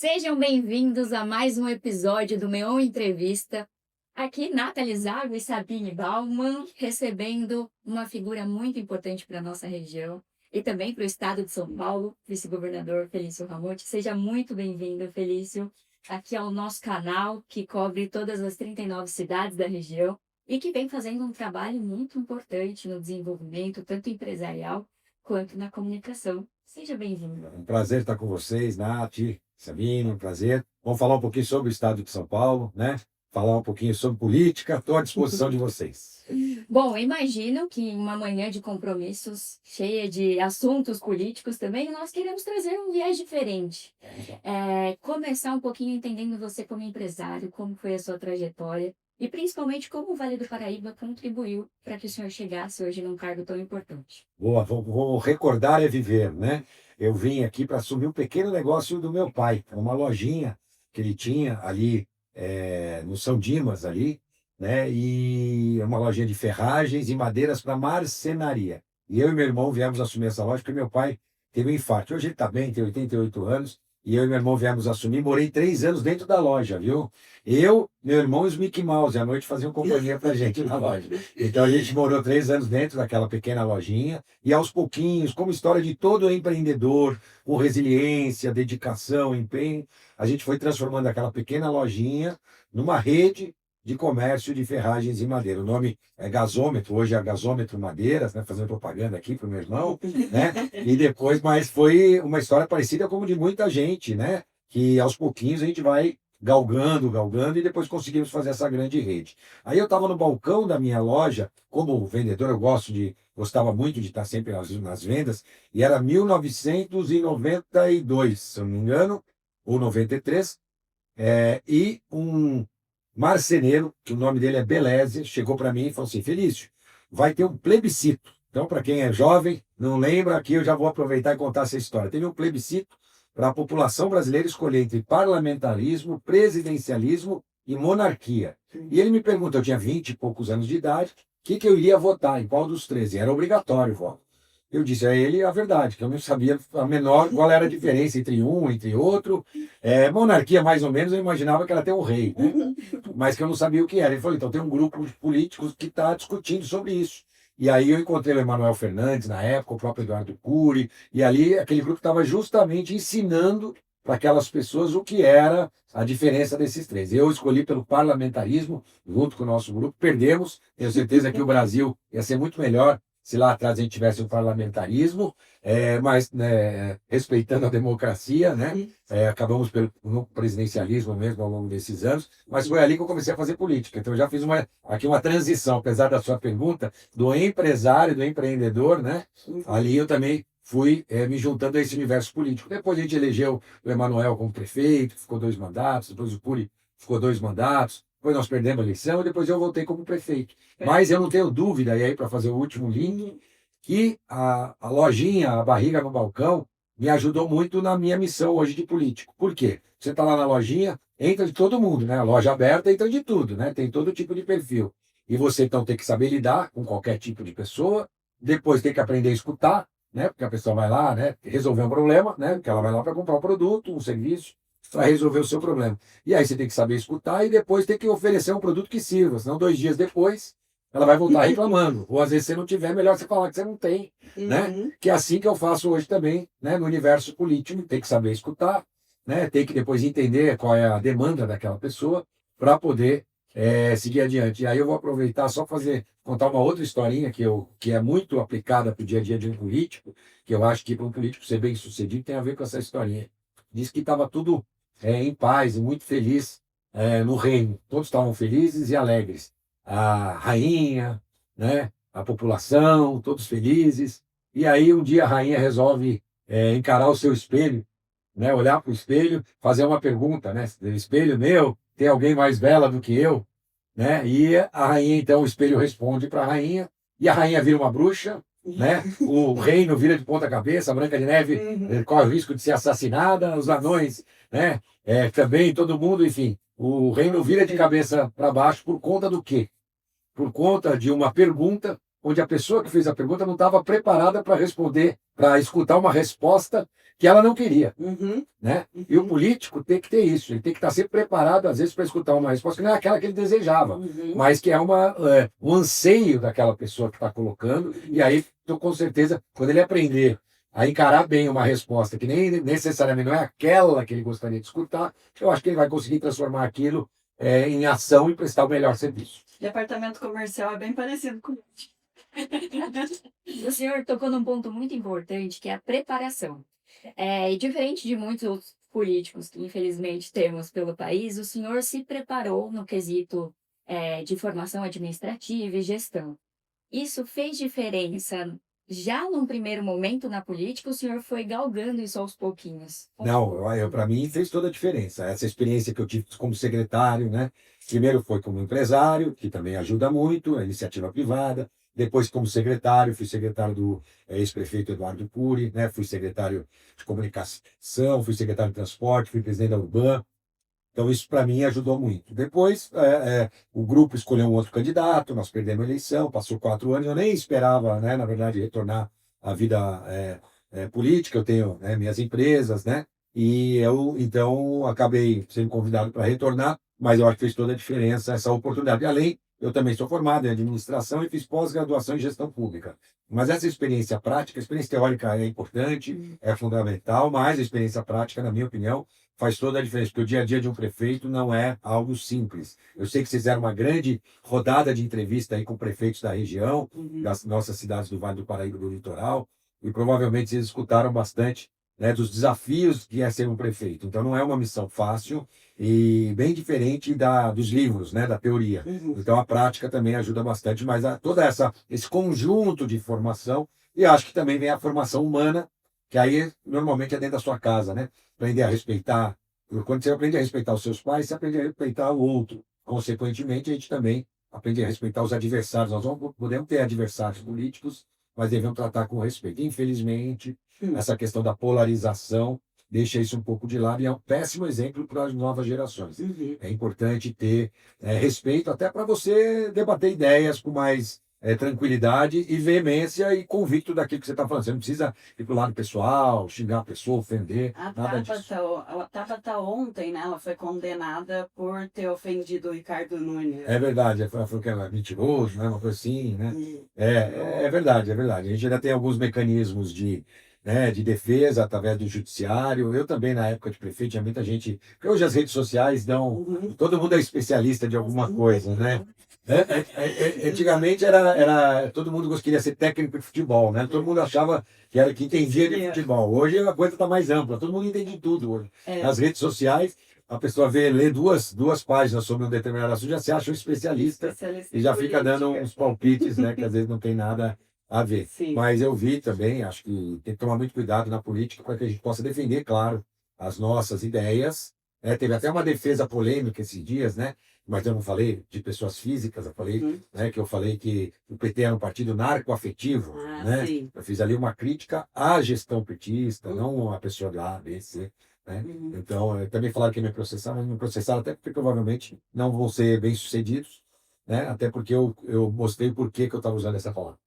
Sejam bem-vindos a mais um episódio do Meon Entrevista. Aqui, Nathalie Zago e Sabine Baumann, recebendo uma figura muito importante para a nossa região e também para o estado de São Paulo, vice-governador Felício Ramute. Seja muito bem-vindo, Felício, aqui ao nosso canal, que cobre todas as 39 cidades da região e que vem fazendo um trabalho muito importante no desenvolvimento, tanto empresarial quanto na comunicação. Seja bem-vindo. Um prazer estar com vocês, Nath, Sabino, um prazer. Vamos falar um pouquinho sobre o estado de São Paulo, né? Falar um pouquinho sobre política, estou à disposição de vocês. Bom, imagino que em uma manhã de compromissos, cheia de assuntos políticos também, nós queremos trazer um viés diferente. Começar um pouquinho entendendo você como empresário, como foi a sua trajetória e principalmente como o Vale do Paraíba contribuiu para que o senhor chegasse hoje num cargo tão importante. Boa, vou recordar é viver, né? Eu vim aqui para assumir um pequeno negócio do meu pai, uma lojinha que ele tinha ali no São Dimas, ali, né? E é uma lojinha de ferragens e madeiras para marcenaria. E eu e meu irmão viemos assumir essa loja porque meu pai teve um infarto. Hoje ele está bem, tem 88 anos, e eu e meu irmão viemos assumir. Morei 3 anos dentro da loja, viu? Eu, meu irmão e os Mickey Mouse, à noite faziam companhia para a gente na loja. Então a gente morou 3 anos dentro daquela pequena lojinha, e aos pouquinhos, como história de todo empreendedor, com resiliência, dedicação, empenho, a gente foi transformando aquela pequena lojinha numa rede de comércio de ferragens e madeira. O nome é Gasômetro, hoje é Gasômetro Madeiras, né? Fazendo propaganda aqui para o meu irmão, né? E depois, mas foi uma história parecida como de muita gente, né? Que aos pouquinhos a gente vai galgando, e depois conseguimos fazer essa grande rede. Aí eu estava no balcão da minha loja, como vendedor, gostava muito de estar sempre nas vendas, e era 1992, se eu não me engano, ou 93, e um marceneiro, que o nome dele é Beleze, chegou para mim e falou assim: Felício, vai ter um plebiscito. Então, para quem é jovem, não lembra, aqui eu já vou aproveitar e contar essa história. Teve um plebiscito para a população brasileira escolher entre parlamentarismo, presidencialismo e monarquia. E ele me pergunta, eu tinha 20 e poucos anos de idade, o que eu iria votar, em qual dos 13? Era obrigatório o voto. Eu disse a ele a verdade, que eu não sabia a menor qual era a diferença entre um, entre outro. Monarquia, mais ou menos, eu imaginava que era ter um rei, né? Mas que eu não sabia o que era. Ele falou, então tem um grupo de políticos que está discutindo sobre isso. E aí eu encontrei o Emanuel Fernandes, na época, o próprio Eduardo Cury, e ali aquele grupo estava justamente ensinando para aquelas pessoas o que era a diferença desses três. Eu escolhi pelo parlamentarismo, junto com o nosso grupo, perdemos, tenho certeza que o Brasil ia ser muito melhor se lá atrás a gente tivesse o parlamentarismo, mas né, respeitando a democracia, né? Acabamos no presidencialismo mesmo ao longo desses anos, mas foi ali que eu comecei a fazer política. Então eu já fiz aqui uma transição, apesar da sua pergunta, do empresário, do empreendedor, né? Ali eu também fui me juntando a esse universo político. Depois a gente elegeu o Emanuel como prefeito, ficou 2 mandatos, depois o Cury ficou 2 mandatos, depois nós perdemos a eleição e depois eu voltei como prefeito. Mas eu não tenho dúvida, e aí para fazer o último link, que a lojinha, a barriga no balcão, me ajudou muito na minha missão hoje de político. Por quê? Você está lá na lojinha, entra de todo mundo, né? A loja aberta entra de tudo, né? Tem todo tipo de perfil. E você então tem que saber lidar com qualquer tipo de pessoa, depois tem que aprender a escutar, né? Porque a pessoa vai lá, né? Resolver um problema, né? Porque ela vai lá para comprar um produto, um serviço, para resolver o seu problema. E aí você tem que saber escutar e depois tem que oferecer um produto que sirva, senão 2 dias depois ela vai voltar reclamando. Ou às vezes se não tiver, melhor você falar que você não tem, né? Que é assim que eu faço hoje também, né? No universo político, tem que saber escutar, né? Tem que depois entender qual é a demanda daquela pessoa para poder seguir adiante. E aí eu vou aproveitar só contar uma outra historinha que é muito aplicada para o dia a dia de um político, que eu acho que para um político ser bem sucedido tem a ver com essa historinha. Diz que estava tudo em paz e muito feliz no reino. Todos estavam felizes e alegres. A rainha, né, a população, todos felizes. E aí um dia a rainha resolve encarar o seu espelho, né, olhar para o espelho, fazer uma pergunta, né, espelho meu, tem alguém mais bela do que eu? Né? E a rainha, então, o espelho responde para a rainha, e a rainha vira uma bruxa, né? O reino vira de ponta cabeça, a Branca de Neve corre o risco de ser assassinada, os anões, né? Também todo mundo, enfim, o reino vira de cabeça para baixo por conta do quê? Por conta de uma pergunta onde a pessoa que fez a pergunta não estava preparada para responder, para escutar uma resposta que ela não queria, Uhum. né? E o Uhum. político tem que ter isso, ele tem que estar sempre preparado, às vezes, para escutar uma resposta que não é aquela que ele desejava, Uhum. mas que é um anseio daquela pessoa que está colocando, e aí, com certeza, quando ele aprender a encarar bem uma resposta que nem necessariamente não é aquela que ele gostaria de escutar, eu acho que ele vai conseguir transformar aquilo em ação e prestar o melhor serviço. Departamento comercial é bem parecido com O senhor tocou num ponto muito importante, que é a preparação. E diferente de muitos outros políticos que, infelizmente, temos pelo país, o senhor se preparou no quesito, de formação administrativa e gestão. Isso fez diferença já num primeiro momento na política, o senhor foi galgando isso aos pouquinhos? Não, para mim fez toda a diferença. Essa experiência que eu tive como secretário, né? Primeiro foi como empresário, que também ajuda muito, a iniciativa privada. Depois, como secretário, fui secretário do ex-prefeito Eduardo Cury, né? Fui secretário de comunicação, fui secretário de transporte, fui presidente da Urban. Então, isso para mim ajudou muito. Depois, o grupo escolheu um outro candidato, nós perdemos a eleição, passou 4 anos, eu nem esperava, né, na verdade, retornar à vida política, eu tenho, né, minhas empresas, né, e eu, então, acabei sendo convidado para retornar, mas eu acho que fez toda a diferença essa oportunidade. Além, eu também sou formado em administração e fiz pós-graduação em gestão pública. Mas essa experiência prática, a experiência teórica é importante, é fundamental, mas a experiência prática, na minha opinião, faz toda a diferença, porque o dia a dia de um prefeito não é algo simples. Eu sei que vocês fizeram uma grande rodada de entrevista aí com prefeitos da região, das nossas cidades do Vale do Paraíba e do Litoral, e provavelmente vocês escutaram bastante, né, dos desafios que é ser um prefeito. Então não é uma missão fácil e bem diferente dos livros, né, da teoria. Uhum. Então a prática também ajuda bastante, mas toda esse conjunto de formação, e acho que também vem a formação humana, que aí normalmente é dentro da sua casa, né? Aprender a respeitar. Quando você aprende a respeitar os seus pais, você aprende a respeitar o outro. Consequentemente, a gente também aprende a respeitar os adversários. Nós podemos ter adversários políticos, mas devemos tratar com respeito. Infelizmente, essa questão da polarização deixa isso um pouco de lado e é um péssimo exemplo para as novas gerações. Uhum. É importante ter respeito até para você debater ideias com mais tranquilidade e veemência e convicto daquilo que você está falando. Você não precisa ir para o lado pessoal, xingar a pessoa, ofender, nada disso. A Tabata ontem, né, ela foi condenada por ter ofendido o Ricardo Nunes. É verdade, ela falou que era mentiroso, né, uma coisa assim, né? E- É verdade, é verdade. A gente ainda tem alguns mecanismos de defesa através do judiciário. Eu também, na época de prefeito, tinha muita gente. Porque hoje as redes sociais dão. Uhum. Todo mundo é especialista de alguma coisa, né? Antigamente todo mundo queria ser técnico de futebol, né? Todo mundo achava que entendia de futebol. Hoje a coisa está mais ampla, todo mundo entende tudo hoje. É. Nas redes sociais, a pessoa lê duas páginas sobre um determinado assunto, já se acha um especialista Especialista e em já fica dando política. uns palpites, né? Que às vezes não tem nada a ver. Sim. Mas eu vi também, acho que tem que tomar muito cuidado na política para que a gente possa defender, claro, as nossas ideias. Teve até uma defesa polêmica esses dias, né? Mas eu não falei de pessoas físicas, eu falei, né, que eu falei que o PT era um partido narcoafetivo, Ah, né? sim. Eu fiz ali uma crítica à gestão petista, não à pessoa do A, B, C, né? Uhum. Então, também falaram que ia me processar, mas me processaram até porque provavelmente não vão ser bem-sucedidos, né? Até porque eu mostrei por que eu estava usando essa palavra.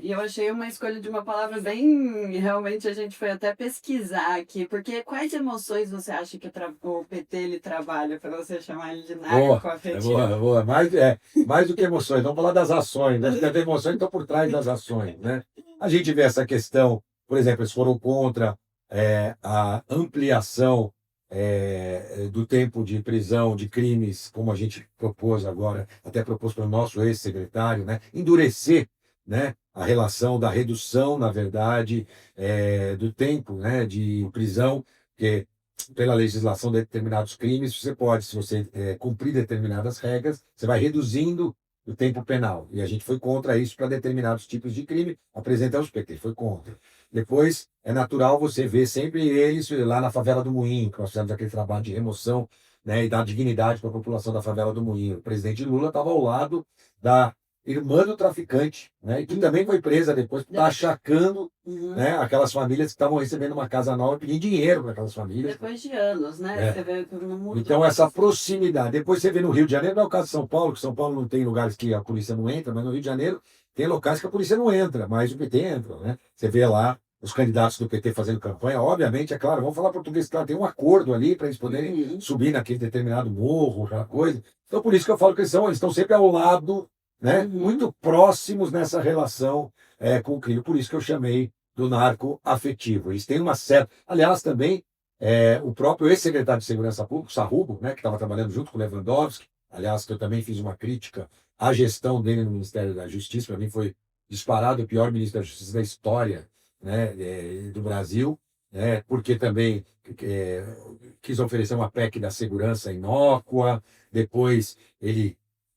E eu achei uma escolha de uma palavra bem. Realmente a gente foi até pesquisar aqui, porque quais emoções você acha que o PT ele trabalha para você chamar ele de Boa, narcoafetivo? boa. Mais do que emoções, vamos falar das ações. Né? As emoções estão por trás das ações. Né? A gente vê essa questão, por exemplo, eles foram contra a ampliação do tempo de prisão de crimes, como a gente propôs agora, até propôs para o nosso ex-secretário, né? Endurecer, né, a relação da redução, na verdade, do tempo, né, de prisão, porque pela legislação de determinados crimes, você pode, se você cumprir determinadas regras, você vai reduzindo o tempo penal. E a gente foi contra isso para determinados tipos de crime, apresentamos o PT, foi contra. Depois, é natural você ver sempre eles lá na favela do Moinho, que nós fizemos aquele trabalho de remoção, né, e dar dignidade para a população da favela do Moinho. O presidente Lula estava ao lado da irmã do traficante, né, e que também foi presa depois, está achacando, né, aquelas famílias que estavam recebendo uma casa nova, pedindo dinheiro para aquelas famílias. Depois de anos, né? Você vê que não mudou. Então, essa proximidade. Depois você vê no Rio de Janeiro, não é o caso de São Paulo, que São Paulo não tem lugares que a polícia não entra, mas no Rio de Janeiro tem locais que a polícia não entra, mas o PT entra, né? Você vê lá os candidatos do PT fazendo campanha, obviamente, é claro, vamos falar português, claro, tem um acordo ali para eles poderem subir naquele determinado morro, aquela coisa. Então, por isso que eu falo que eles estão sempre ao lado, né, muito próximos nessa relação com o crime. Por isso que eu chamei do narco afetivo. Eles têm uma certa. Aliás, também, o próprio ex-secretário de Segurança Pública, Sarrubo, né, que estava trabalhando junto com o Lewandowski, aliás, que eu também fiz uma crítica à gestão dele no Ministério da Justiça, para mim foi disparado o pior ministro da Justiça da história, né, do Brasil, né, porque também quis oferecer uma PEC da segurança inócua, depois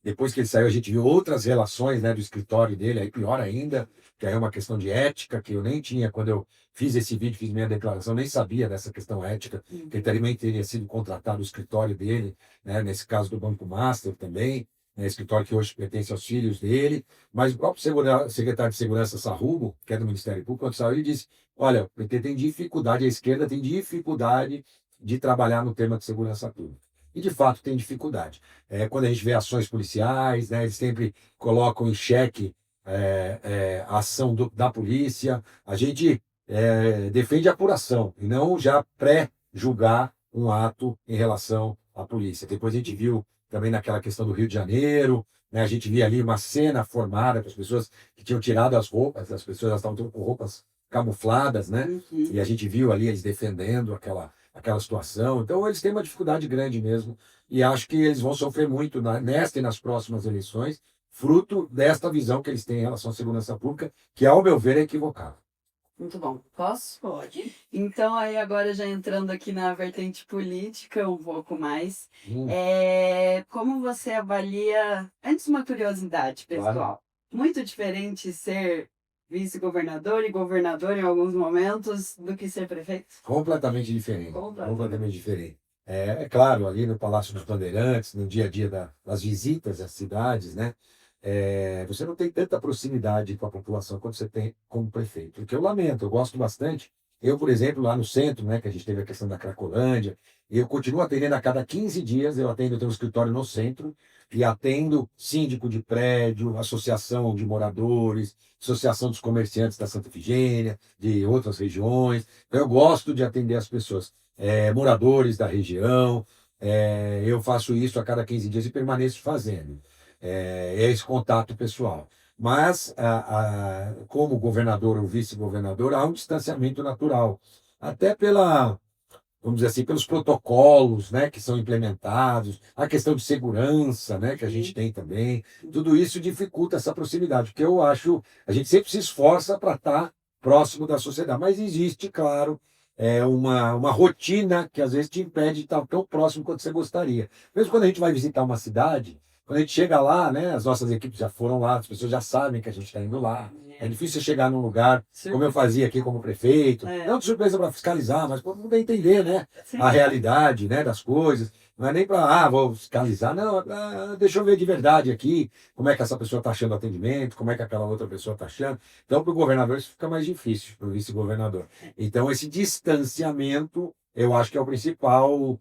depois que ele saiu, a gente viu outras relações, né, do escritório dele, aí pior ainda, que aí é uma questão de ética, que eu nem tinha, quando eu fiz esse vídeo, fiz minha declaração, nem sabia dessa questão ética, que ele também teria sido contratado o escritório dele, né, nesse caso do Banco Master também, né, escritório que hoje pertence aos filhos dele, mas o próprio secretário de Segurança Sarrubo, que é do Ministério Público, quando saiu, ele disse, olha, o PT tem dificuldade, a esquerda tem dificuldade de trabalhar no tema de segurança pública. E, de fato, tem dificuldade. Quando a gente vê ações policiais, né, eles sempre colocam em xeque a ação da polícia. A gente defende a apuração e não já pré-julgar um ato em relação à polícia. Depois a gente viu também naquela questão do Rio de Janeiro, né, a gente via ali uma cena formada com as pessoas que tinham tirado as roupas, as pessoas já estavam com roupas camufladas, né? E a gente viu ali eles defendendo aquela situação. Então, eles têm uma dificuldade grande mesmo. E acho que eles vão sofrer muito nesta e nas próximas eleições, fruto desta visão que eles têm em relação à segurança pública, que, ao meu ver, é equivocada. Muito bom. Posso? Pode. Então, aí agora já entrando aqui na vertente política um pouco mais, como você avalia, antes uma curiosidade pessoal, Claro. muito diferente ser vice-governador e governador em alguns momentos do que ser prefeito? Completamente diferente. Completamente. Completamente diferente. É claro, ali no Palácio dos Bandeirantes, no dia a dia das visitas às cidades, né? Você não tem tanta proximidade com a população quanto você tem como prefeito. O que eu lamento, eu gosto bastante. Eu, por exemplo, lá no centro, né, que a gente teve a questão da Cracolândia, eu continuo atendendo a cada 15 dias, eu tenho um escritório no centro e atendo síndico de prédio, associação de moradores, associação dos comerciantes da Santa Efigênia, de outras regiões. Então, eu gosto de atender as pessoas, moradores da região. Eu faço isso a cada 15 dias e permaneço fazendo. Esse contato pessoal. Mas, como governador ou vice-governador, há um distanciamento natural. Até vamos dizer assim, pelos protocolos, né, que são implementados, a questão de segurança, né, que a gente tem também. Tudo isso dificulta essa proximidade, porque eu acho, a gente sempre se esforça para estar próximo da sociedade, mas existe, claro, uma rotina que às vezes te impede de estar tão próximo quanto você gostaria. Mesmo quando a gente vai visitar uma cidade, quando a gente chega lá, né, as nossas equipes já foram lá, as pessoas já sabem que a gente está indo lá. É difícil você chegar num lugar, como eu fazia aqui como prefeito, não de surpresa para fiscalizar, mas para poder entender, né, a realidade, né, das coisas. Não é nem para, vou fiscalizar, não, deixa eu ver de verdade aqui como é que essa pessoa está achando o atendimento, como é que aquela outra pessoa está achando. Então, para o governador isso fica mais difícil, para o vice-governador. Então, esse distanciamento, eu acho que é o principal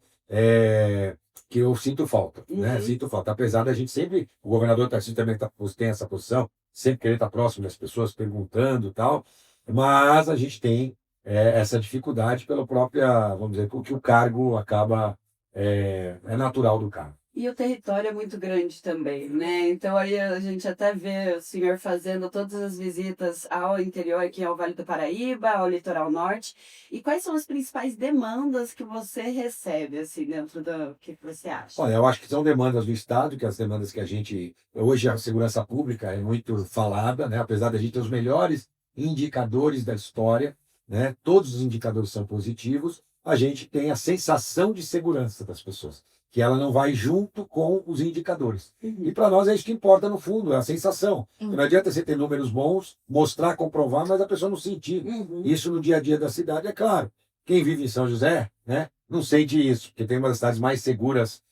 que eu sinto falta, né? Sinto falta. Apesar da gente sempre, o governador Tarcísio também tem essa posição, sempre querer estar próximo das pessoas, perguntando e tal, mas a gente tem essa dificuldade pela própria, vamos dizer, porque o cargo acaba, é natural do cargo. E o território é muito grande também, né? Então aí a gente até vê o senhor fazendo todas as visitas ao interior, aqui ao Vale do Paraíba, ao Litoral Norte. E quais são as principais demandas que você recebe, assim, dentro do que você acha? Olha, eu acho que são demandas do Estado, que as demandas que a gente... Hoje a segurança pública é muito falada, né? Apesar da gente ter os melhores indicadores da história, né? Todos os indicadores são positivos, a gente tem a sensação de segurança das pessoas, que ela não vai junto com os indicadores. E para nós é isso que importa no fundo, é a sensação. Não adianta você ter números bons, mostrar, comprovar, mas a pessoa não sentir. Isso no dia a dia da cidade, é claro. Quem vive em São José, né, não sente isso, porque tem uma das cidades mais seguras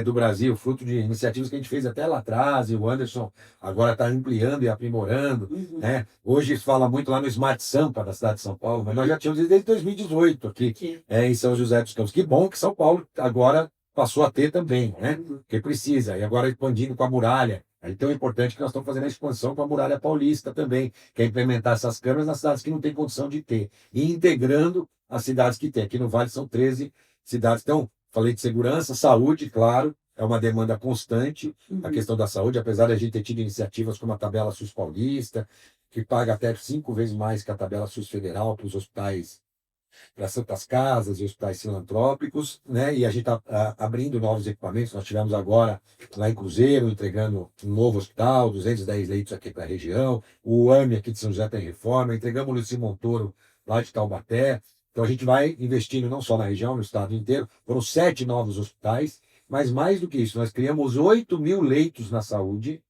do Brasil, fruto de iniciativas que a gente fez até lá atrás, e o Anderson agora está ampliando e aprimorando. Né? Hoje se fala muito lá no Smart Sampa, da cidade de São Paulo, mas nós já tínhamos desde 2018 aqui em São José dos Campos. Que bom que São Paulo agora passou a ter também, né? Porque precisa. E agora expandindo com a muralha, Aí, tão importante que nós estamos fazendo a expansão para a Muralha Paulista também, que é implementar essas câmeras nas cidades que não têm condição de ter, e integrando as cidades que têm. Aqui no Vale são 13 cidades. Então, falei de segurança, saúde, claro, é uma demanda constante, a questão da saúde, apesar de a gente ter tido iniciativas como a tabela SUS Paulista, que paga até 5 vezes mais que a tabela SUS Federal para os hospitais, para Santas Casas e hospitais filantrópicos, né? E a gente está abrindo novos equipamentos. Nós tivemos agora lá em Cruzeiro, entregando um novo hospital, 210 leitos aqui para a região, o AME aqui de São José tem reforma, entregamos o Luci Montoro lá de Taubaté. Então a gente vai investindo não só na região, no estado inteiro. Foram 7 novos hospitais, mas mais do que isso, nós criamos 8.000 leitos na saúde,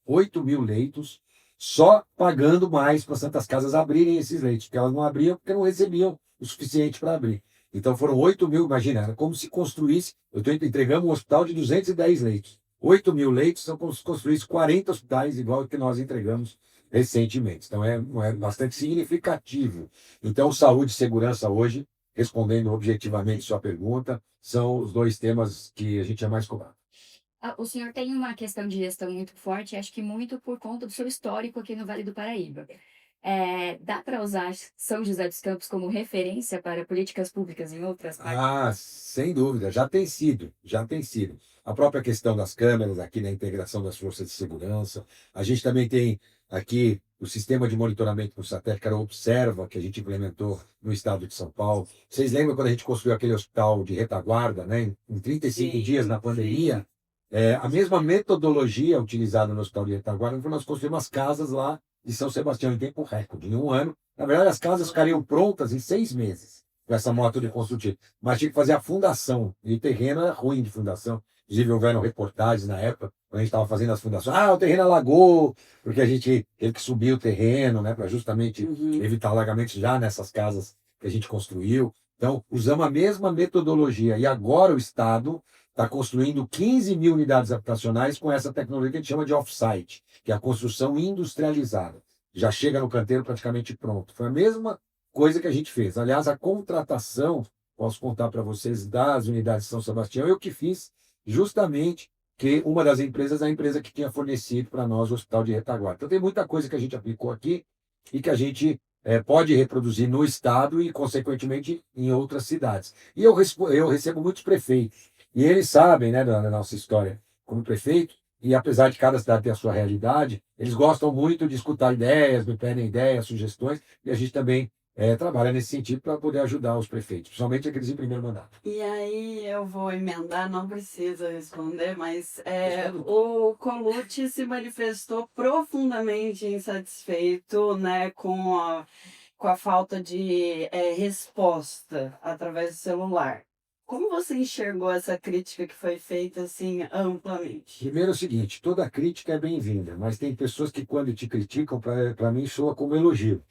8.000 leitos, só pagando mais para Santas Casas abrirem esses leitos, porque elas não abriam porque não recebiam o suficiente para abrir. Então foram 8.000, imagina, era como se construísse, entregamos um hospital de 210 leitos. 8.000 leitos são como se construísse 40 hospitais, igual que nós entregamos recentemente. Então é bastante significativo. Então, saúde e segurança hoje, respondendo objetivamente sua pergunta, são os 2 temas que a gente é mais cobrado. O senhor tem uma questão de gestão muito forte, acho que muito por conta do seu histórico aqui no Vale do Paraíba. Dá para usar São José dos Campos como referência para políticas públicas em outras partes? Sem dúvida, já tem sido, já tem sido. A própria questão das câmeras aqui na integração das forças de segurança. A gente também tem aqui o sistema de monitoramento por satélite, que era o Observa, que a gente implementou no estado de São Paulo. Vocês lembram quando a gente construiu aquele hospital de retaguarda, né? Em 35 dias na pandemia? A mesma metodologia utilizada no hospital de retaguarda, nós construímos as casas lá de São Sebastião em tempo recorde, em 1 ano. Na verdade, as casas ficariam prontas em 6 meses com essa moto de construtivo. Mas tinha que fazer a fundação. E o terreno era ruim de fundação. Inclusive, houveram reportagens na época, quando a gente estava fazendo as fundações. O terreno alagou, porque a gente teve que subir o terreno, né, para justamente evitar alagamentos já nessas casas que a gente construiu. Então, usamos a mesma metodologia. E agora o Estado está construindo 15.000 unidades habitacionais com essa tecnologia que a gente chama de off-site, que é a construção industrializada. Já chega no canteiro praticamente pronto. Foi a mesma coisa que a gente fez. Aliás, a contratação, posso contar para vocês, das unidades de São Sebastião, eu que fiz justamente que uma das empresas é a empresa que tinha fornecido para nós o hospital de retaguarda. Então tem muita coisa que a gente aplicou aqui e que a gente pode reproduzir no estado e, consequentemente, em outras cidades. E eu recebo muitos prefeitos, e eles sabem, né, da nossa história como prefeito, e apesar de cada cidade ter a sua realidade, eles gostam muito de escutar ideias, me pedem ideias, sugestões, e a gente também trabalha nesse sentido para poder ajudar os prefeitos, principalmente aqueles em primeiro mandato. E aí eu vou emendar, não precisa responder, mas o Colucci se manifestou profundamente insatisfeito, né, com a falta de resposta através do celular. Como você enxergou essa crítica que foi feita assim amplamente? Primeiro é o seguinte, toda crítica é bem-vinda, mas tem pessoas que quando te criticam, para mim, soa como elogio.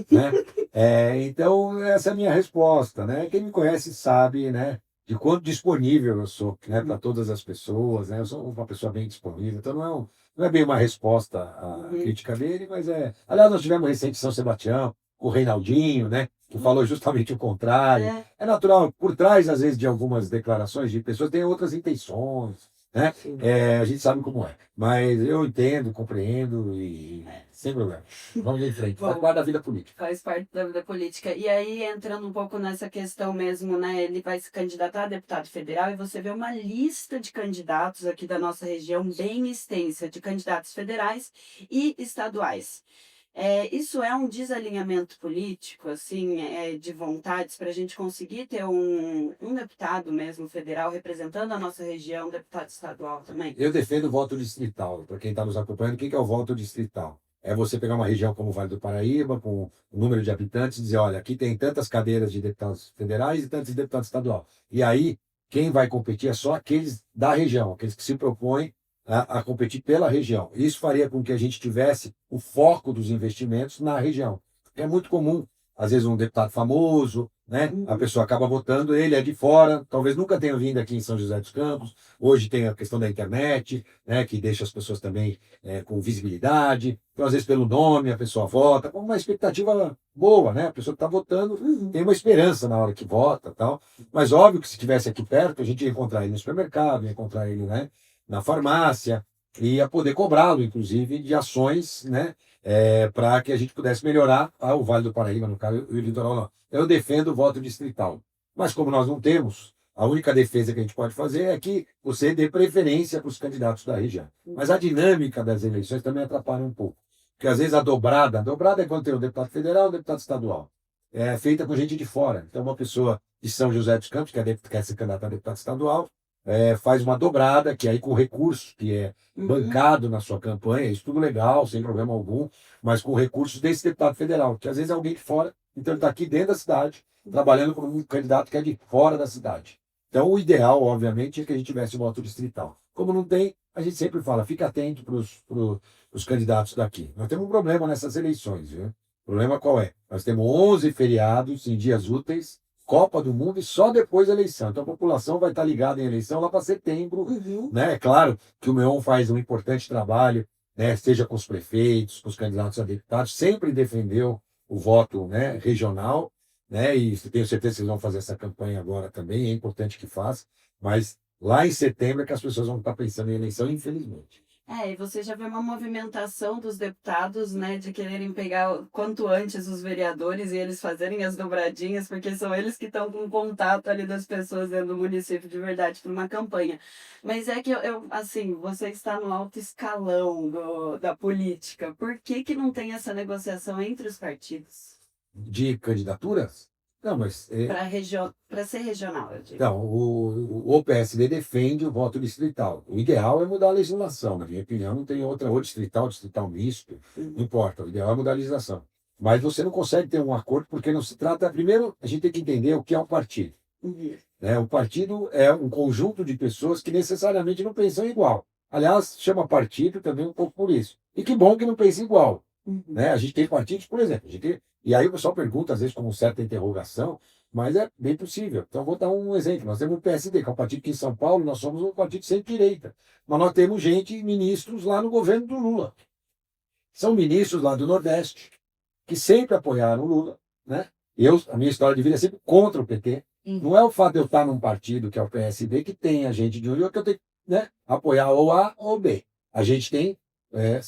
Né? Então, essa é a minha resposta. Né? Quem me conhece sabe, né, de quanto disponível eu sou, né, para todas as pessoas. Né? Eu sou uma pessoa bem disponível, então não é bem uma resposta à crítica dele, mas Aliás, nós tivemos recente São Sebastião, o Reinaldinho, né, que falou justamente o contrário. É natural, por trás, às vezes, de algumas declarações de pessoas, tem outras intenções. Né? A gente sabe como é. Mas eu entendo, compreendo e sem problema. Vamos em frente. Faz parte da vida política. Faz parte da vida política. E aí, entrando um pouco nessa questão mesmo, né? Ele vai se candidatar a deputado federal e você vê uma lista de candidatos aqui da nossa região bem extensa, de candidatos federais e estaduais. Isso é um desalinhamento político, assim, de vontades para a gente conseguir ter um deputado mesmo federal representando a nossa região, deputado estadual também? Eu defendo o voto distrital. Para quem está nos acompanhando, o que é o voto distrital? É você pegar uma região como o Vale do Paraíba, com o número de habitantes, e dizer, olha, aqui tem tantas cadeiras de deputados federais e tantos de deputado estadual. E aí, quem vai competir é só aqueles da região, aqueles que se propõem a competir pela região. Isso faria com que a gente tivesse o foco dos investimentos na região. É muito comum, às vezes, um deputado famoso, né? A pessoa acaba votando, ele é de fora, talvez nunca tenha vindo aqui em São José dos Campos. Hoje tem a questão da internet, né, que deixa as pessoas também com visibilidade. Então, às vezes, pelo nome, a pessoa vota, com uma expectativa boa, né? A pessoa que está votando tem uma esperança na hora que vota, tal. Mas óbvio que se estivesse aqui perto, a gente ia encontrar ele no supermercado, ia encontrar ele, né, na farmácia. e a poder cobrá-lo, inclusive, de ações, né, para que a gente pudesse melhorar o Vale do Paraíba, no caso, e o litoral não. Eu defendo o voto distrital. Mas como nós não temos, a única defesa que a gente pode fazer é que você dê preferência para os candidatos da região. Mas a dinâmica das eleições também atrapalha um pouco. Porque às vezes a dobrada é quando tem um deputado federal e um deputado estadual. É feita com gente de fora. Então, uma pessoa de São José dos Campos, quer se candidatar a deputado estadual, faz uma dobrada, que aí com recurso, que é bancado na sua campanha, isso tudo legal, sem problema algum, mas com recursos desse deputado federal, que às vezes é alguém de fora, então ele está aqui dentro da cidade, trabalhando com um candidato que é de fora da cidade. Então, o ideal, obviamente, é que a gente tivesse voto distrital. Como não tem, a gente sempre fala, fica atento para os candidatos daqui. Nós temos um problema nessas eleições, viu? O problema qual é? Nós temos 11 feriados em dias úteis, Copa do Mundo e só depois da eleição. Então a população vai estar ligada em eleição lá para setembro. Né? É claro que o MEON faz um importante trabalho, né? Seja com os prefeitos, com os candidatos a deputados, sempre defendeu o voto, né, regional, né? E tenho certeza que eles vão fazer essa campanha agora também, é importante que faça, mas lá em setembro é que as pessoas vão estar pensando em eleição, infelizmente. E você já vê uma movimentação dos deputados, né, de quererem pegar quanto antes os vereadores e eles fazerem as dobradinhas, porque são eles que estão com contato ali das pessoas dentro do município de verdade para uma campanha. Mas é que assim, você está no alto escalão da política. Por que não tem essa negociação entre os partidos? De candidaturas? Não, mas Para ser regional, eu digo. Então, o PSD defende o voto distrital. O ideal é mudar a legislação, na minha opinião, não tem outra, ou distrital misto, não importa, o ideal é mudar a legislação. Mas você não consegue ter um acordo porque não se trata. Primeiro, a gente tem que entender o que é um partido. Né? O partido é um conjunto de pessoas que necessariamente não pensam igual. Aliás, chama partido também um pouco por isso. E que bom que não pensa igual. Né? A gente tem partidos, por exemplo, e aí o pessoal pergunta, às vezes, com certa interrogação, mas é bem possível. Então, vou dar um exemplo. Nós temos o PSD, que é um partido que em São Paulo nós somos um partido de centro-direita. Mas nós temos ministros lá no governo do Lula. São ministros lá do Nordeste, que sempre apoiaram o Lula. Né? A minha história de vida é sempre contra o PT. Não é o fato de eu estar num partido, que é o PSD, que tem a gente de um que eu tenho que, né, apoiar ou A ou B. A gente tem,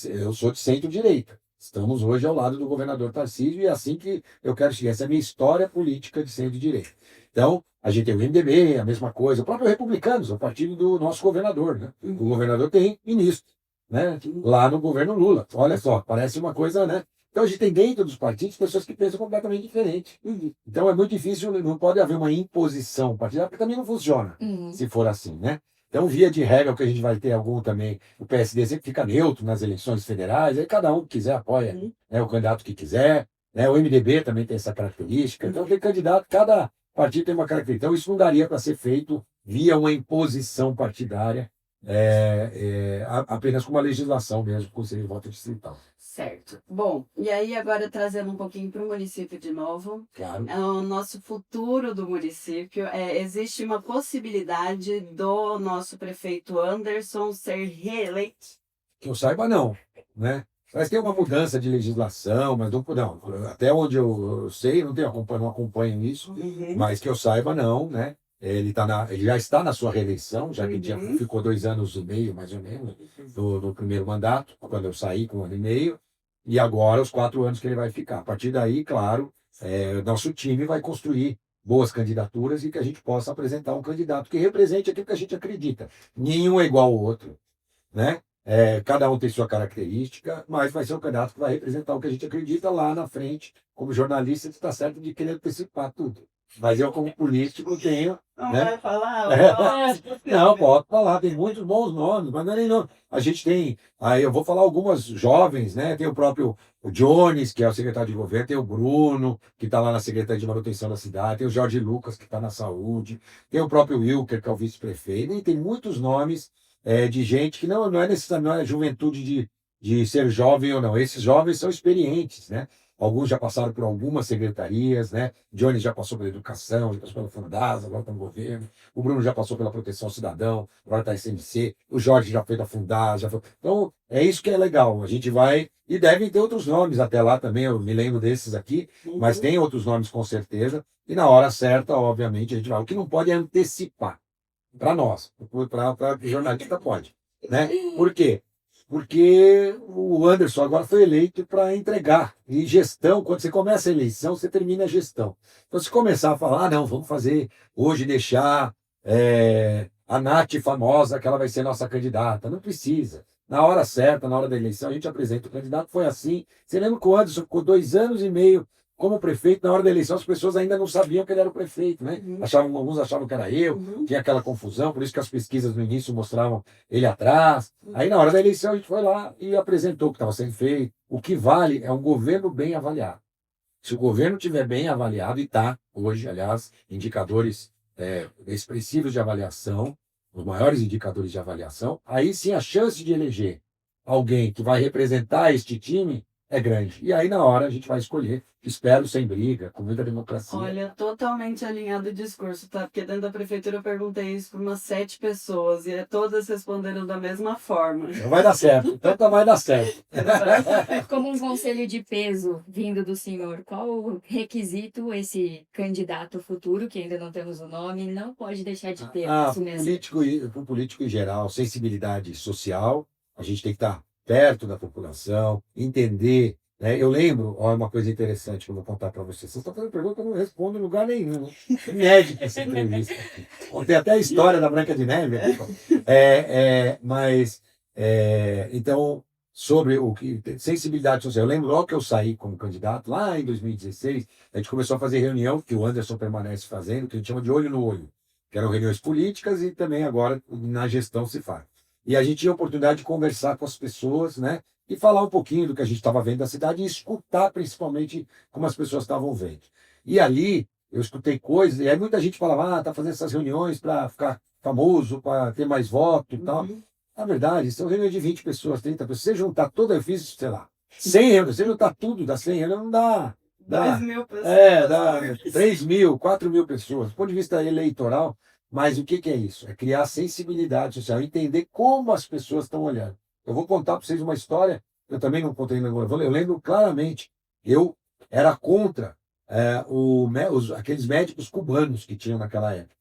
eu sou de centro-direita. Estamos hoje ao lado do governador Tarcísio e é assim que eu quero chegar. Essa é a minha história política de centro-direita. Então, a gente tem o MDB, a mesma coisa. O próprio Republicanos, o partido do nosso governador. Né? O governador tem ministro, né? Lá no governo Lula. Olha só, parece uma coisa, né? Então, a gente tem dentro dos partidos pessoas que pensam completamente diferente. Então, é muito difícil, não pode haver uma imposição partidária, porque também não funciona, se for assim, né? Então, via de regra, o que a gente vai ter algum também, o PSD sempre fica neutro nas eleições federais, aí cada um que quiser apoia, né, o candidato que quiser, né, o MDB também tem essa característica, então tem candidato, cada partido tem uma característica, então isso não daria para ser feito via uma imposição partidária, apenas com uma legislação mesmo, com o voto distrital. Certo. Bom, e aí agora trazendo um pouquinho para o município de novo, Claro. o nosso futuro do município, existe uma possibilidade do nosso prefeito Anderson ser reeleito? Que eu saiba, não, né? Mas tem uma mudança de legislação, mas não, até onde eu sei, não acompanho isso, mas que eu saiba, não, né? Ele já está na sua reeleição, já que ele já ficou 2 anos e meio, mais ou menos, no primeiro mandato, quando eu saí com 1 ano e meio, e agora os 4 anos que ele vai ficar. A partir daí, claro, nosso time vai construir boas candidaturas e que a gente possa apresentar um candidato que represente aquilo que a gente acredita. Nenhum é igual ao outro, né? Cada um tem sua característica, mas vai ser um candidato que vai representar o que a gente acredita lá na frente. Como jornalista, você está certo de querer antecipar tudo. Mas eu, como político, tenho. Não né? vai falar? Não, pode falar, tem muitos bons nomes, mas não é nem nome. A gente tem, aí eu vou falar algumas jovens, né? Tem o próprio Jones, que é o secretário de governo, tem o Bruno, que está lá na Secretaria de Manutenção da Cidade, tem o Jorge Lucas, que está na Saúde, tem o próprio Wilker, que é o vice-prefeito, e tem muitos nomes de gente que não é necessariamente não é juventude de ser jovem ou não. Esses jovens são experientes, né? Alguns já passaram por algumas secretarias, né? Jones já passou pela educação, já passou pela Fundasa, agora está no governo. O Bruno já passou pela proteção ao cidadão, agora está em CMC. O Jorge já fez da Fundasa. Então, é isso que é legal. A gente vai... E devem ter outros nomes até lá também, eu me lembro desses aqui, mas tem outros nomes com certeza. E na hora certa, obviamente, a gente vai. O que não pode é antecipar. Para nós. Para jornalista pode. Né? Por quê? porque o Anderson agora foi eleito para entregar. E gestão, quando você começa a eleição, você termina a gestão. Então, se começar a falar, não, vamos fazer hoje, deixar a Nath famosa, que ela vai ser nossa candidata. Não precisa. Na hora certa, na hora da eleição, a gente apresenta o candidato. Foi assim. Você lembra que o Anderson ficou 2 anos e meio como prefeito? Na hora da eleição, as pessoas ainda não sabiam que ele era o prefeito, né? Alguns achavam que era eu, tinha aquela confusão, por isso que as pesquisas no início mostravam ele atrás. Aí, na hora da eleição, a gente foi lá e apresentou o que estava sendo feito. O que vale é um governo bem avaliado. Se o governo estiver bem avaliado, e está hoje, aliás, indicadores expressivos de avaliação, os maiores indicadores de avaliação, aí sim a chance de eleger alguém que vai representar este time é grande. E aí, na hora, a gente vai escolher, espero, sem briga, com muita democracia. Olha, totalmente alinhado o discurso, tá? Porque dentro da prefeitura eu perguntei isso para umas 7 pessoas e todas responderam da mesma forma. Então vai dar certo, então vai dar certo. Como um conselho de peso vindo do senhor, qual o requisito esse candidato futuro, que ainda não temos o nome, não pode deixar de ter? Para o político em geral, sensibilidade social, a gente tem que estar perto da população, entender, né? Eu lembro, olha uma coisa interessante que eu vou contar para vocês. Vocês estão fazendo pergunta que eu não respondo em lugar nenhum. Né? Inédita essa entrevista. Contei até a história da Branca de Neve. Então, sobre o que sensibilidade social. Eu lembro logo que eu saí como candidato, lá em 2016, a gente começou a fazer reunião, que o Anderson permanece fazendo, que a gente chama de olho no olho, que eram reuniões políticas e também agora na gestão se faz. E a gente tinha a oportunidade de conversar com as pessoas, né? E falar um pouquinho do que a gente estava vendo da cidade e escutar principalmente como as pessoas estavam vendo. E ali eu escutei coisas, e aí muita gente falava, tá fazendo essas reuniões para ficar famoso, para ter mais voto e tal. Na verdade, são reuniões de 20 pessoas, 30 pessoas. Se você juntar toda, eu fiz, sei lá, 100 reuniões. Se você juntar tudo, dá 100 reuniões, não dá. 2.000 pessoas. Dá 3.000, 4.000 pessoas. Do ponto de vista eleitoral, mas o que é isso? É criar sensibilidade social, entender como as pessoas estão olhando. Eu vou contar para vocês uma história, eu também não contei agora. Eu lembro claramente, eu era contra aqueles médicos cubanos que tinham naquela época.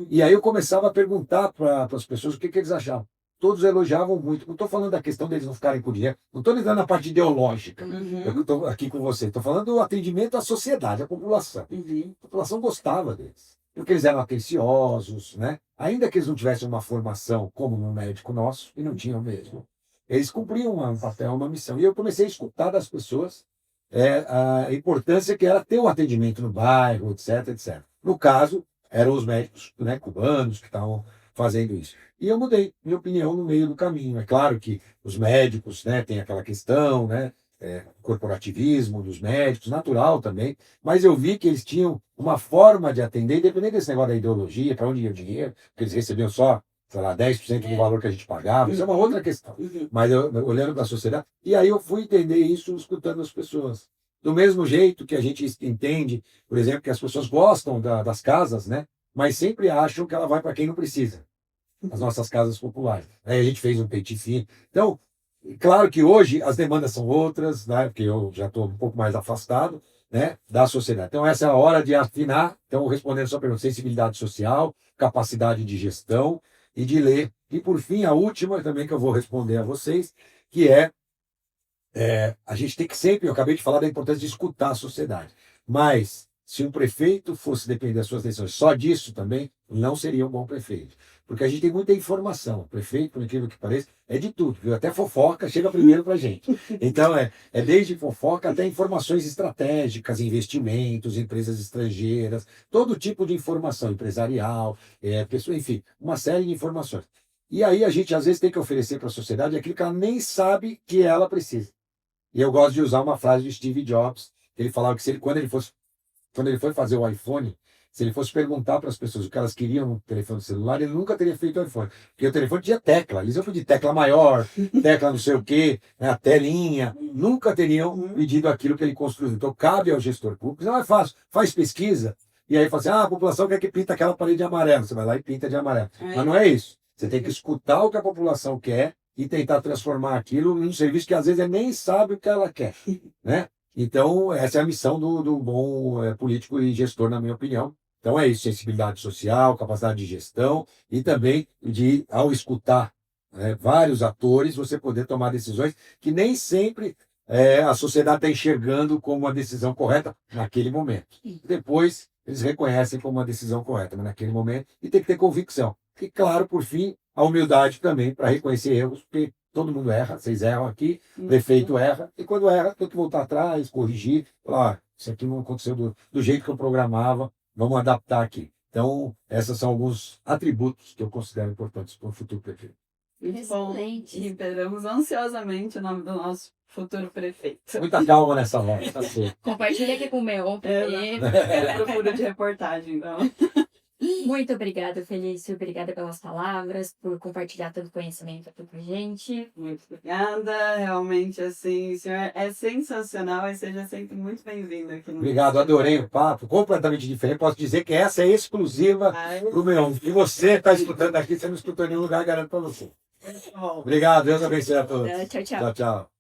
E aí eu começava a perguntar para as pessoas o que eles achavam. Todos elogiavam muito. Não estou falando da questão deles não ficarem por dinheiro, não estou lidando na parte ideológica. Eu estou aqui com você. Estou falando do atendimento à sociedade, à população. A população gostava deles, porque eles eram atenciosos, né? Ainda que eles não tivessem uma formação como um médico nosso, e não tinham mesmo. Eles cumpriam um papel, uma missão. E eu comecei a escutar das pessoas a importância que era ter um atendimento no bairro, etc, etc. No caso, eram os médicos, né, cubanos que estavam fazendo isso. E eu mudei minha opinião no meio do caminho. É claro que os médicos, né, tem aquela questão, né, corporativismo dos médicos, natural também, mas eu vi que eles tinham uma forma de atender, independente desse negócio da ideologia, para onde ia o dinheiro, porque eles recebiam só, sei lá, 10% do valor que a gente pagava, isso é uma outra questão. Mas eu olhando para a sociedade, e aí eu fui entender isso escutando as pessoas. Do mesmo jeito que a gente entende, por exemplo, que as pessoas gostam das casas, né? Mas sempre acham que ela vai para quem não precisa. As nossas casas populares. Aí a gente fez um peixe fino. Então, claro que hoje as demandas são outras, né? Porque eu já estou um pouco mais afastado, né, da sociedade. Então, essa é a hora de afinar. Então, respondendo a sua pergunta, sensibilidade social, capacidade de gestão e de ler. E, por fim, a última também que eu vou responder a vocês, que a gente tem que sempre, eu acabei de falar da importância de escutar a sociedade, mas se um prefeito fosse depender das suas decisões só disso também, não seria um bom prefeito. Porque a gente tem muita informação. O prefeito, por incrível que pareça, é de tudo, viu? Até fofoca chega primeiro para a gente. Então, é desde fofoca até informações estratégicas, investimentos, empresas estrangeiras, todo tipo de informação empresarial, pessoa, enfim, uma série de informações. E aí a gente, às vezes, tem que oferecer para a sociedade aquilo que ela nem sabe que ela precisa. E eu gosto de usar uma frase de Steve Jobs, que ele falava que quando ele foi fazer o iPhone, se ele fosse perguntar para as pessoas o que elas queriam no telefone celular, ele nunca teria feito o iPhone. Porque o telefone tinha tecla. Eles iam pedir tecla maior, tecla não sei o quê, né, a telinha. Nunca teriam pedido aquilo que ele construiu. Então, cabe ao gestor público. Não é fácil. Faz pesquisa. E aí fala assim, a população quer que pinta aquela parede de amarelo. Você vai lá e pinta de amarelo. Mas não é isso. Você tem que escutar o que a população quer e tentar transformar aquilo num serviço que às vezes nem sabe o que ela quer, né? Então, essa é a missão do bom político e gestor, na minha opinião. Então, é isso, sensibilidade social, capacidade de gestão e também, ao escutar né, vários atores, você poder tomar decisões que nem sempre a sociedade está enxergando como uma decisão correta naquele momento. Depois, eles reconhecem como uma decisão correta, mas naquele momento, e tem que ter convicção. E, claro, por fim, a humildade também para reconhecer erros, porque todo mundo erra, vocês erram aqui, o prefeito erra, e quando erra, tem que voltar atrás, corrigir, falar, isso aqui não aconteceu do jeito que eu programava, vamos adaptar aqui. Então, esses são alguns atributos que eu considero importantes para o futuro prefeito. Muito bom. Excelente. E esperamos ansiosamente o nome do nosso futuro prefeito. Muita calma nessa hora, tá certo. Compartilha aqui com o meu. Ele procura de reportagem, então. Muito obrigada, Felício. Obrigada pelas palavras, por compartilhar tanto conhecimento aqui com a gente. Muito obrigada. Realmente, assim, o senhor é sensacional e seja sempre muito bem-vindo aqui no Obrigado, adorei o papo, completamente diferente. Posso dizer que essa é exclusiva pro meu. E você está escutando aqui, você não escutou em nenhum lugar, garanto para você. Muito bom. Obrigado, Deus abençoe a todos. Tchau, tchau. Tchau, tchau.